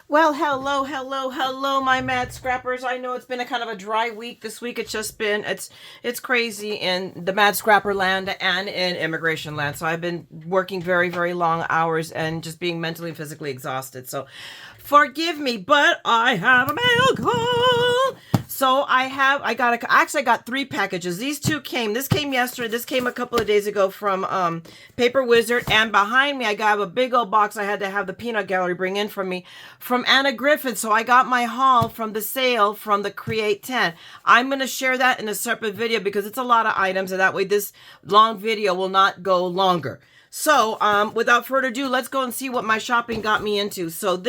Well, hello, my mad scrappers. I know it's been a kind of a dry week this week. It's crazy in the mad scrapper land and in immigration land. So I've been working very, very long hours and just being mentally and physically exhausted. So forgive me, but I have a mail call. So I got three packages. These two came. This came yesterday. This came a couple of days ago from Paper Wizard. And behind me, I got a big old box I had to have the peanut gallery bring in for me from Anna Griffith. So I got my haul from the sale from the Create 10. I'm going to share that in a separate video because it's a lot of items. And that way this long video will not go longer. So without further ado, let's go and see what my shopping got me into. So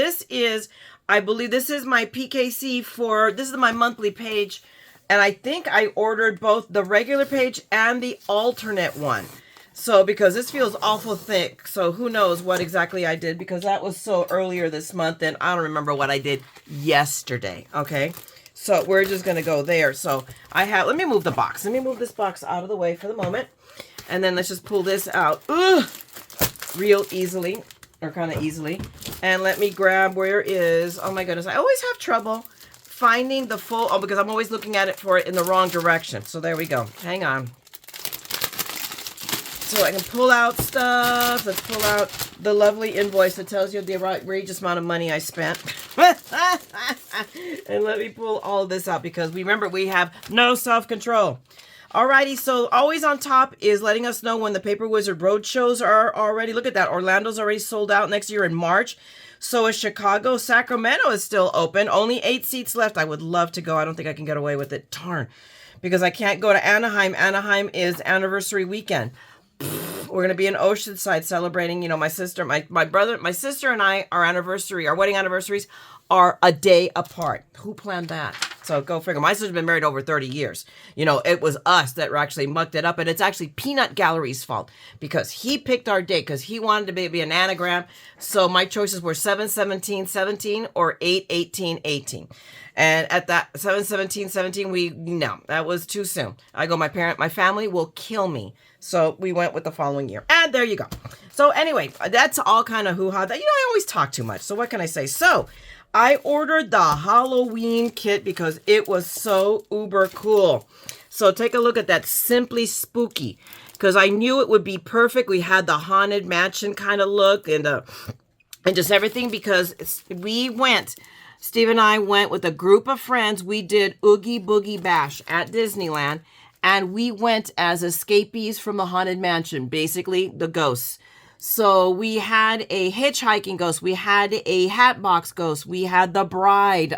I believe this is my PKC this is my monthly page. And I think I ordered both the regular page and the alternate one. So because this feels awful thick. So who knows what exactly I did because that was so earlier this month and I don't remember what I did yesterday. Okay. So we're just going to go there. So let me move the box. Let me move this box out of the way for the moment. And then let's just pull this out real easily, or kind of easily. And let me grab oh my goodness, I always have trouble finding the full, because I'm always looking at it in the wrong direction. So there we go. Hang on. So I can pull out stuff. Let's pull out the lovely invoice that tells you the outrageous amount of money I spent. And let me pull all of this out because remember, we have no self-control. Alrighty, so always on top is letting us know when the Paper Wizard Road shows are already. Look at that. Orlando's already sold out next year in March. So is Chicago. Sacramento is still open. Only 8 seats left. I would love to go. I don't think I can get away with it. Darn. Because I can't go to Anaheim. Anaheim is anniversary weekend. We're going to be in Oceanside celebrating, my sister, my brother, my sister and I, our wedding anniversaries are a day apart. Who planned that? So go figure. My sister's been married over 30 years. It was us that actually mucked it up. And it's actually Peanut Gallery's fault because he picked our date because he wanted to be an anagram. So my choices were 7/17/17 or 8/18/18. And at that 7/17/17, no, that was too soon. I go, my family will kill me. So we went with the following year. And there you go. So anyway, that's all kind of hoo-ha. I always talk too much. So what can I say? So I ordered the Halloween kit because it was so uber cool. So take a look at that. Simply Spooky. Because I knew it would be perfect. We had the Haunted Mansion kind of look and just everything because Steve and I went with a group of friends. We did Oogie Boogie Bash at Disneyland. And we went as escapees from the Haunted Mansion. Basically, the ghosts. So we had a hitchhiking ghost. We had a Hatbox ghost. We had the bride.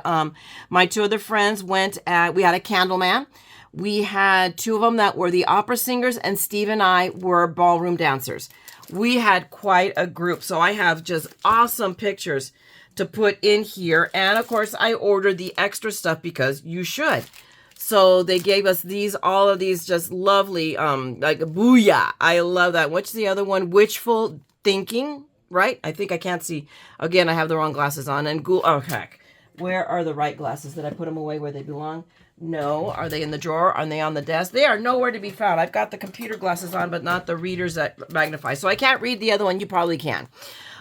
My two other friends we had a candle man. We had two of them that were the opera singers, and Steve and I were ballroom dancers. We had quite a group. So I have just awesome pictures to put in here. And of course, I ordered the extra stuff because you should. So they gave us all of these just lovely, like booyah. I love that. What's the other one? Witchful Thinking, right? I think I can't see. Again, I have the wrong glasses on. And oh heck, where are the right glasses? Did I put them away where they belong? No. Are they in the drawer? Are they on the desk? They are nowhere to be found. I've got the computer glasses on, but not the readers that magnify. So I can't read the other one. You probably can.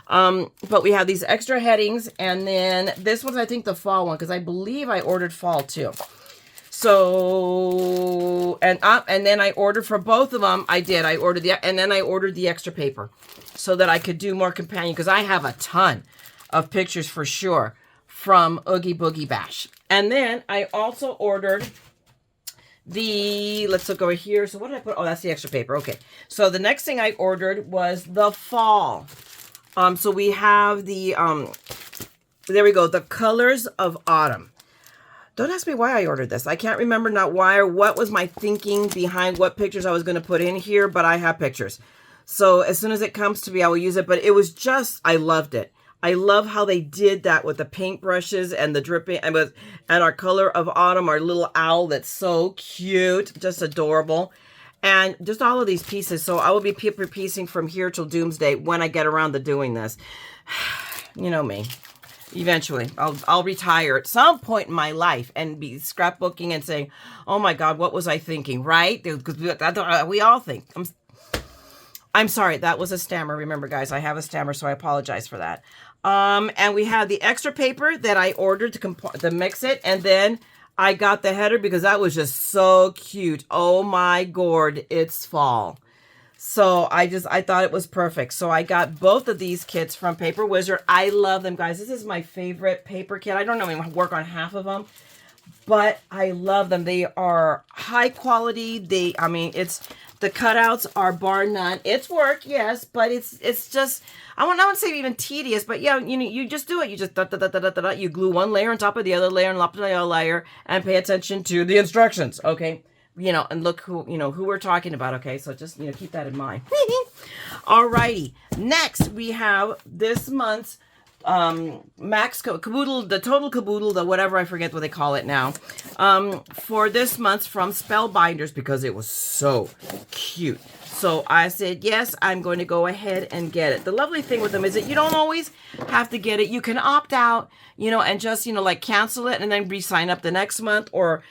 But we have these extra headings. And then this one's, I think, the fall one because I believe I ordered fall too. So, and then I ordered for both of them. I ordered the extra paper so that I could do more companion because I have a ton of pictures for sure from Oogie Boogie Bash. And then I also ordered let's look over here. So what did I put? Oh, that's the extra paper. Okay. So the next thing I ordered was the fall. So we have there we go. The Colors of Autumn. Don't ask me why I ordered this. I can't remember not why or what was my thinking behind what pictures I was going to put in here, but I have pictures. So as soon as it comes to me, I will use it. But it was I loved it. I love how they did that with the paintbrushes and the dripping and our Color of Autumn, our little owl that's so cute, just adorable. And just all of these pieces. So I will be piecing from here till doomsday when I get around to doing this. You know me. Eventually, I'll retire at some point in my life and be scrapbooking and saying, oh my God, what was I thinking, right? Because we all think. I'm sorry, that was a stammer. Remember, guys, I have a stammer, so I apologize for that. And we have the extra paper that I ordered to mix it. And then I got the header because that was just so cute. Oh my gourd, it's fall. So I thought it was perfect. So I got both of these kits from Paper Wizard. I love them, guys. This is my favorite paper kit. I don't even work on half of them, but I love them. They are high quality. I mean, the cutouts are bar none. It's work, yes, but it's just, I wouldn't say even tedious, but yeah, you just do it. You just you glue one layer on top of the other layer and top of the other layer and pay attention to the instructions, okay? And look who we're talking about, okay? So just, keep that in mind. Alrighty. Next, we have this month's Caboodle, the total Caboodle, the whatever, I forget what they call it now, for this month's from Spellbinders because it was so cute. So I said, yes, I'm going to go ahead and get it. The lovely thing with them is that you don't always have to get it. You can opt out, and just, like cancel it and then re-sign up the next month, or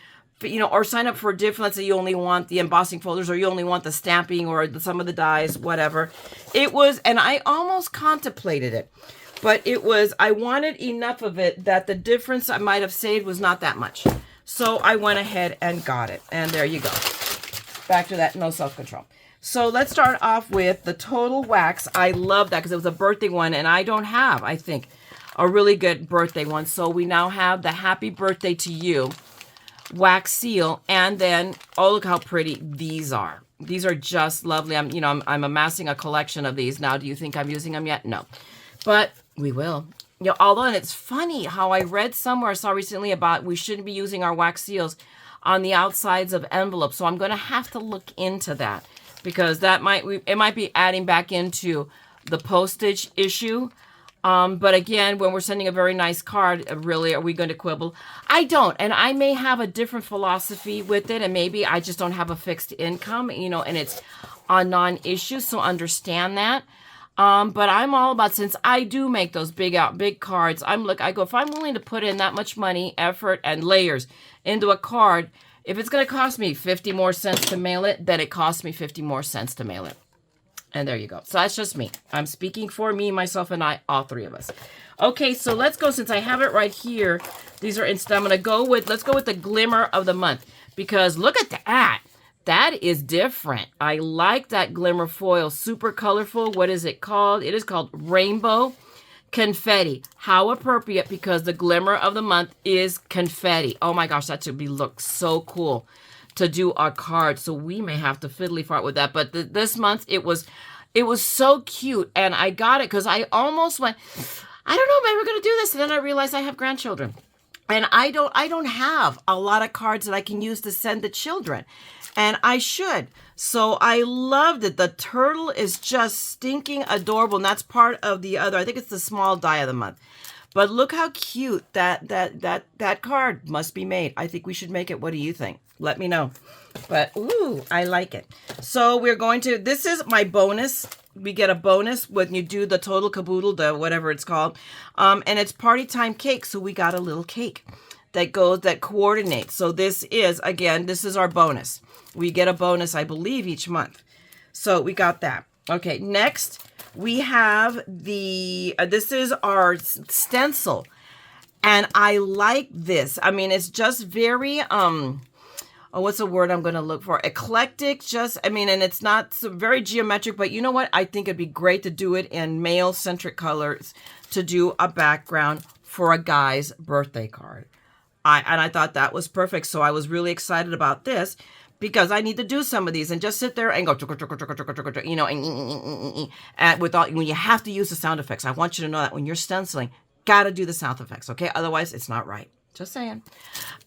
sign up for a different, let's say you only want the embossing folders, or you only want the stamping or some of the dies, whatever. It was, and I almost contemplated it, but I wanted enough of it that the difference I might have saved was not that much. So I went ahead and got it. And there you go. Back to that no self-control. So let's start off with the Total Wax. I love that because it was a birthday one, and I don't have, I think, a really good birthday one. So we now have the Happy Birthday to You wax seal, and then look how pretty these are. These are just lovely. I'm amassing a collection of these now. Do you think I'm using them yet? No, but we will. Although, and it's funny how I read somewhere, I saw recently about we shouldn't be using our wax seals on the outsides of envelopes. So I'm going to have to look into that because it might be adding back into the postage issue. But again, when we're sending a very nice card, really, are we going to quibble? I don't. And I may have a different philosophy with it. And maybe I just don't have a fixed income, and it's a non-issue. So understand that. But I'm all about, since I do make those big cards, I go, if I'm willing to put in that much money, effort, and layers into a card, if it's going to cost me 50 more cents to mail it, then it costs me 50 more cents to mail it. And there you go. So that's just me. I'm speaking for me, myself, and I, all three of us. Okay, so let's go. Since I have it right here, these are instant. Let's go with the Glimmer of the Month, because look at that. That is different. I like that glimmer foil. Super colorful. What is it called? It is called Rainbow Confetti. How appropriate, because the Glimmer of the Month is confetti. Oh my gosh, that should look so cool to do our card. So we may have to fiddly fart with that. But this month, it was so cute. And I got it because I almost went, I don't know, maybe we're going to do this. And then I realized I have grandchildren. And I don't have a lot of cards that I can use to send the children. And I should. So I loved it. The turtle is just stinking adorable. And that's part of the other, I think it's the small die of the month. But look how cute that card must be made. I think we should make it. What do you think? Let me know. But, ooh, I like it. So we're going to, this is my bonus. We get a bonus when you do the Total Caboodle, the whatever it's called. And it's party time cake. So we got a little cake that coordinates. So this is our bonus. We get a bonus, I believe, each month. So we got that. Okay, next we have this is our stencil. And I like this. I mean, it's just very, what's the word I'm going to look for? Eclectic, and it's not so very geometric, but you know what? I think it'd be great to do it in male-centric colors to do a background for a guy's birthday card. I thought that was perfect. So I was really excited about this because I need to do some of these and just sit there and go, and when you have to use the sound effects. I want you to know that when you're stenciling, got to do the sound effects, okay? Otherwise, it's not right. Just saying.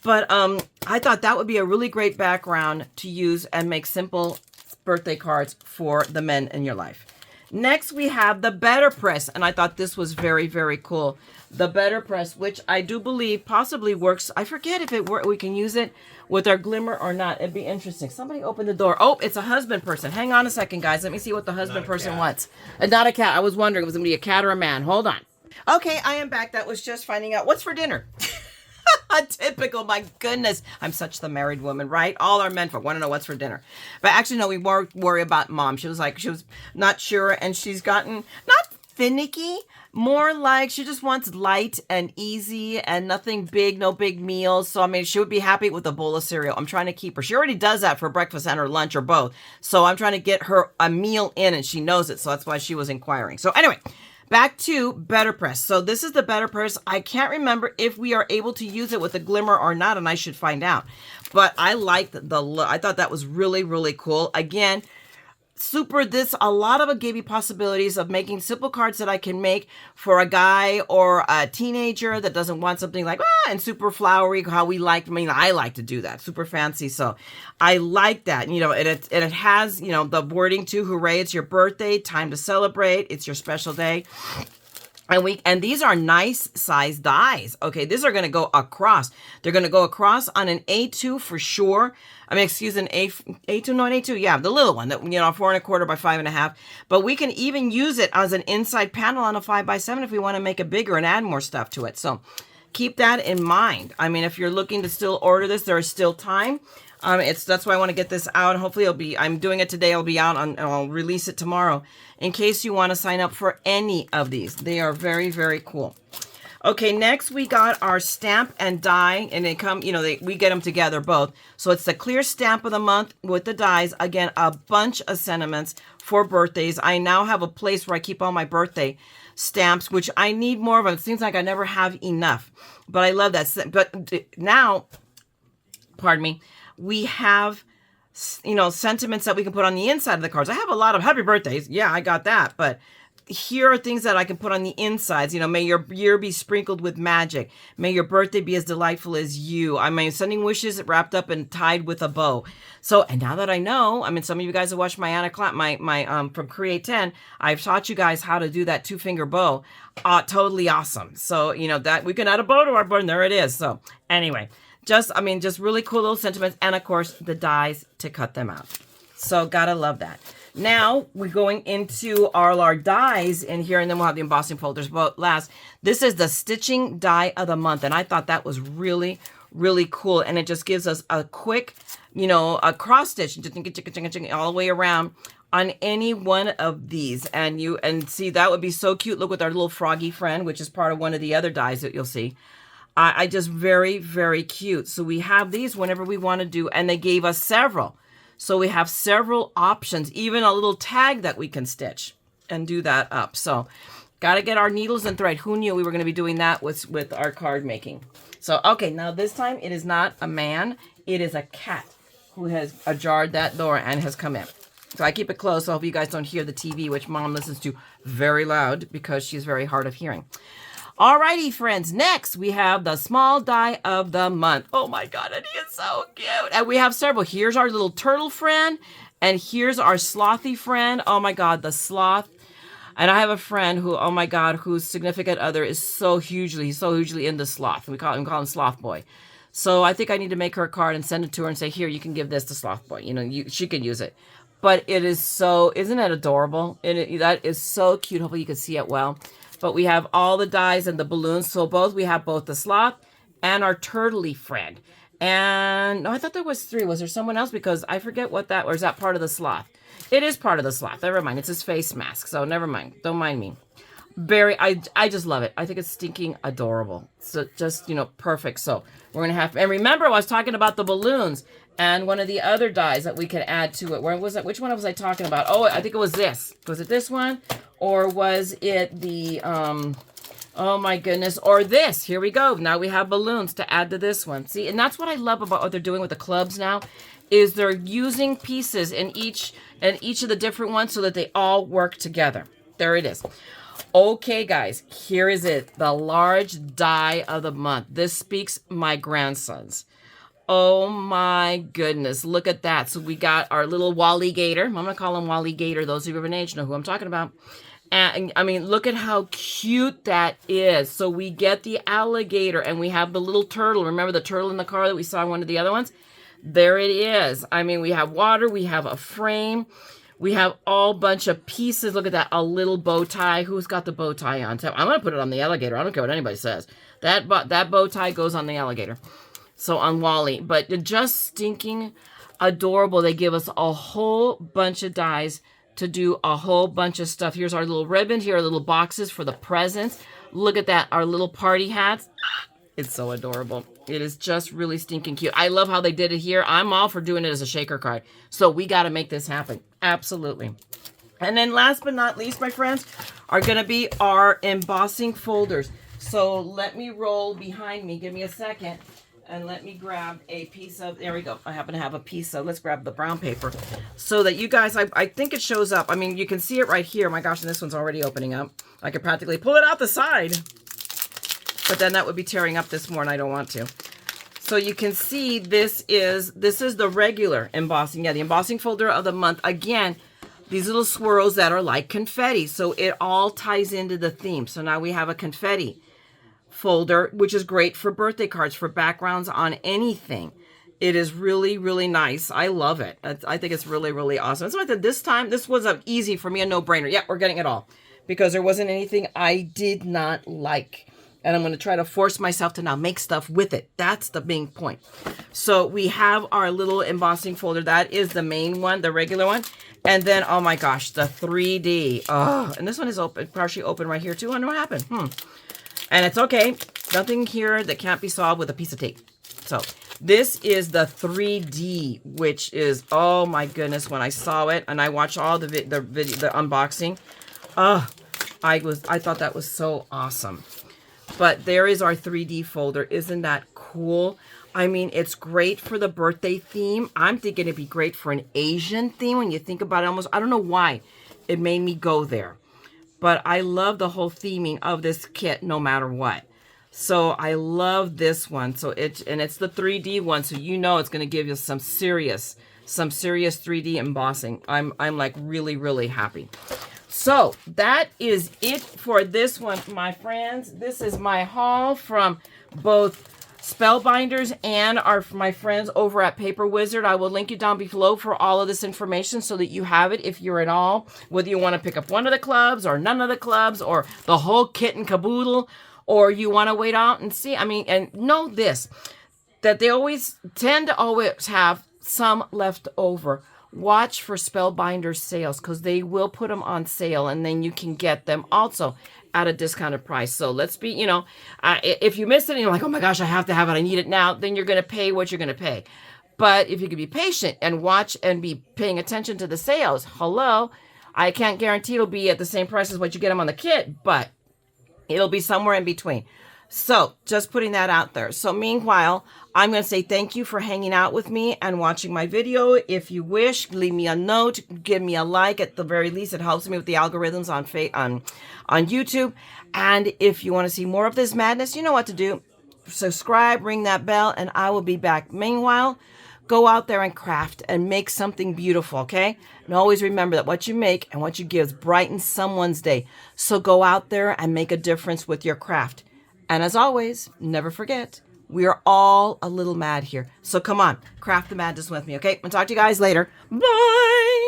But I thought that would be a really great background to use and make simple birthday cards for the men in your life. Next, we have the Better Press, and I thought this was very, very cool. The Better Press, which I do believe possibly works. I forget if we can use it with our glimmer or not. It'd be interesting. Somebody open the door. Oh, it's a husband person. Hang on a second, guys. Let me see what the husband person wants. Not a cat. I was wondering if it was going to be a cat or a man. Hold on. Okay, I am back. That was just finding out what's for dinner. Typical, my goodness. I'm such the married woman, right? All our men want to know what's for dinner. But actually, no, we more worry about mom. She was not sure, and she's gotten, not finicky, more like she just wants light and easy and nothing big, no big meals. So, I mean, she would be happy with a bowl of cereal. I'm trying to keep her. She already does that for breakfast and her lunch or both. So I'm trying to get her a meal in and she knows it. So that's why she was inquiring. So anyway, back to Better Press. So this is the Better Press. I can't remember if we are able to use it with a glimmer or not, and I should find out. But I liked the look. I thought that was really, really cool. Again, a lot of it gave me possibilities of making simple cards that I can make for a guy or a teenager that doesn't want something like, and super flowery, how we like, I like to do that, super fancy. So I like that, and it has, the wording too, hooray, it's your birthday, time to celebrate, it's your special day. And these are nice size dies. Okay, these are going to go across. They're going to go across on an A2 for sure. An A2, no, an A2, yeah, the little one that, 4¼ by 5.5. But we can even use it as an inside panel on a 5x7 if we want to make it bigger and add more stuff to it. So keep that in mind. I mean, if you're looking to still order this, there is still time. That's why I want to get this out. Hopefully I'm doing it today. It'll be out and I'll release it tomorrow in case you want to sign up for any of these. They are very, very cool. Okay, next we got our stamp and die, and they come, we get them together both. So it's the clear stamp of the month with the dies. Again, a bunch of sentiments for birthdays. I now have a place where I keep all my birthday stamps, which I need more of them. It seems like I never have enough, but I love that. But now, pardon me, we have, sentiments that we can put on the inside of the cards. I have a lot of happy birthdays. Yeah, I got that. But here are things that I can put on the insides. May your year be sprinkled with magic. May your birthday be as delightful as you. I mean, sending wishes wrapped up and tied with a bow. So, and now that I know, some of you guys have watched my Anna class, from Create 10, I've taught you guys how to do that 2-finger bow. Totally awesome. So, that we can add a bow to our bow, and there it is. So anyway, just really cool little sentiments. And of course, the dies to cut them out. So gotta love that. Now we're going into our dies in here, and then we'll have the embossing folders. But last, this is the stitching die of the month, and I thought that was really, really cool. And it just gives us a quick, a cross stitch all the way around on any one of these. And see, that would be so cute. Look with our little froggy friend, which is part of one of the other dies that you'll see. I just very, very cute. So we have these whenever we want to do, and they gave us several. So we have several options, even a little tag that we can stitch and do that up. So got to get our needles and thread. Who knew we were going to be doing that with our card making? So, okay, now this time it is not a man. It is a cat who has ajarred that door and has come in. So I keep it close so I hope you guys don't hear the TV, which Mom listens to very loud because she's very hard of hearing. Alrighty, friends. Next, we have the small die of the month. Oh my God, and he is so cute. And we have several. Here's our little turtle friend, and here's our slothy friend. Oh my God, the sloth. And I have a friend who, oh my God, whose significant other is he's so hugely into sloth. We call him Sloth Boy. So I think I need to make her a card and send it to her and say, here, you can give this to Sloth Boy. She can use it. But it is so, isn't that adorable? That is so cute. Hopefully you can see it well. But we have all the dies and the balloons. So we have both the sloth and our turtley friend. And no, I thought there was 3. Was there someone else? Because I forget what that, or is that part of the sloth? It is part of the sloth. Never mind. It's his face mask. So never mind. Don't mind me. I just love it. I think it's stinking adorable. So just, perfect. So we're going to have, and remember I was talking about the balloons and one of the other dies that we can add to it. Where was that? Which one was I talking about? Oh, I think it was this. Was it this one? Or was it the, oh my goodness, or this? Here we go. Now we have balloons to add to this one. See, and that's what I love about what they're doing with the clubs now, is they're using pieces in each of the different ones so that they all work together. There it is. Okay, guys, here is it. The large die of the month. This speaks my grandsons. Oh my goodness, look at that. So we got our little Wally Gator. I'm going to call him Wally Gator. Those of you of an age know who I'm talking about. And I mean, look at how cute that is. So we get the alligator and we have the little turtle. Remember the turtle in the car that we saw in one of the other ones? There it is. I mean, we have water. We have a frame. We have all bunch of pieces. Look at that. A little bow tie. Who's got the bow tie on? I'm going to put it on the alligator. I don't care what anybody says. That bow tie goes on the alligator. So on Wally. But just stinking adorable. They give us a whole bunch of dies to do a whole bunch of stuff. Here's our little ribbon. Here are little boxes for the presents. Look at that, our little party hats. It's so adorable. It is just really stinking cute. I love how they did it here. I'm all for doing it as a shaker card. So we got to make this happen. Absolutely. And then last but not least, my friends, are going to be our embossing folders. So let me roll behind me. Give me a second. And let me grab a piece of, there we go. I happen to have a piece of, let's grab the brown paper. So that you guys, I think it shows up. I mean, you can see it right here. My gosh, and this one's already opening up. I could practically pull it out the side. But then that would be tearing up this more and I don't want to. So you can see this is the regular embossing. Yeah, the embossing folder of the month. Again, these little swirls that are like confetti. So it all ties into the theme. So now we have a confetti folder, which is great for birthday cards, for backgrounds on anything. It is really, really nice. I love it. I think it's really, really awesome. So I thought this time, this was easy for me, a no-brainer. Yeah, we're getting it all because there wasn't anything I did not like. And I'm going to try to force myself to now make stuff with it. That's the main point. So we have our little embossing folder. That is the main one, the regular one. And then, oh my gosh, the 3D. Oh, and this one is open, partially open right here too. I wonder what happened. And it's okay. Nothing here that can't be solved with a piece of tape. So this is the 3D, which is, oh my goodness, when I saw it and I watched all the unboxing, I thought that was so awesome. But there is our 3D folder. Isn't that cool? I mean, it's great for the birthday theme. I'm thinking it'd be great for an Asian theme when you think about it. Almost, I don't know why it made me go there. But I love the whole theming of this kit no matter what. So I love this one. So it's the 3D one. So you know it's going to give you some serious 3D embossing. I'm like really, really happy. So that is it for this one, my friends. This is my haul from both Spellbinders and my friends over at Paper Wizard. I will link you down below for all of this information so that you have it if you're at all, whether you want to pick up one of the clubs or none of the clubs or the whole kit and caboodle, or you want to wait out and see. I mean, and know this, that they tend to always have some left over. Watch for Spellbinders sales because they will put them on sale and then you can get them also at a discounted price. So let's be, if you miss it and you're like, oh my gosh, I have to have it, I need it now, then you're going to pay what you're going to pay. But if you can be patient and watch and be paying attention to the sales, hello, I can't guarantee it'll be at the same price as what you get them on the kit, but it'll be somewhere in between. So just putting that out there. So meanwhile, I'm going to say thank you for hanging out with me and watching my video. If you wish, leave me a note, give me a like. At the very least, it helps me with the algorithms on YouTube. And if you want to see more of this madness, you know what to do. Subscribe, ring that bell, and I will be back. Meanwhile, go out there and craft and make something beautiful, okay? And always remember that what you make and what you give brightens someone's day. So go out there and make a difference with your craft. And as always, never forget, we are all a little mad here. So come on, craft the madness with me, okay? I'll talk to you guys later. Bye!